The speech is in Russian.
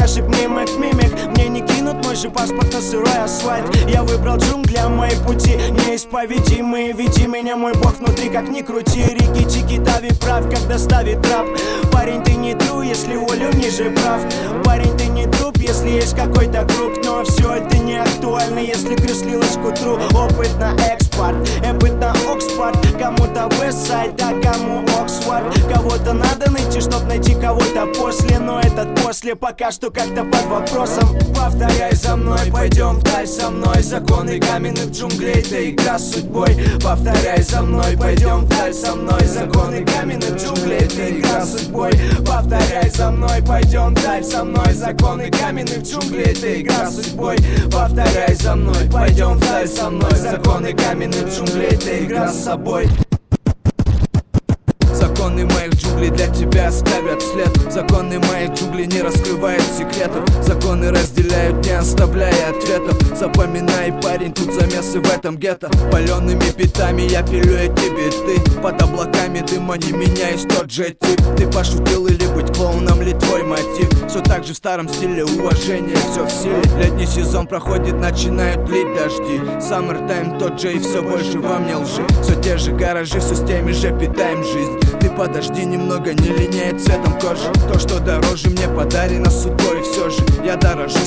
ошиб мимик, мимик. Мне не кинут мой же паспорт на сырой асфальт. Я выбрал джунгли, а мои пути неисповедимые. Веди меня, мой бог, внутри, как ни крути. Рики, чики, тави, прав, когда ставит трап. Парень, ты не тру, если волю ниже прав. Парень, ты не труп, если есть какой-то круг. Но все это не актуально, если крыслилось к утру. Опыт на экспорт, эпит на Оксфорд. Кому-то Вестсайд, а кому Оксфорд. Кого-то надо найти, чтоб найти кого-то после. Но этот после пока что как-то под вопросом. Повторяй за мной, пойдем вдаль со мной. Законы каменных джунглей, это игра с судьбой. Повторяй за мной, пойдем вдаль со мной. Законы каменных джунглей, это игра с судьбой. Повторяй за мной, пойдем вдаль со мной. Законы каменных джунглей, это игра с судьбой. Повторяй за мной, пойдем вдаль со мной. Законы каменных джунглей, это игра с собой. Законы моих джунглей для тебя оставят след. Законы моих джунглей не раскрывают секретов. Законы разделяют, не оставляя ответов. Запоминай, парень, тут замесы в этом гетто. Палеными битами я пилю эти биты. Под облаками дыма не меняюсь, тот же тип. Ты пошутил или быть клоуном ли твой мотив? Все так же в старом стиле, уважение, все в силе. Летний сезон проходит, начинают лить дожди. Summertime тот же и все больше во мне лжи. Все те же гаражи, все с теми же питаем жизнь. Ты подожди немного, не линяет цветом кожи. То, что дороже, мне подарено судьбой. И все же я дорожу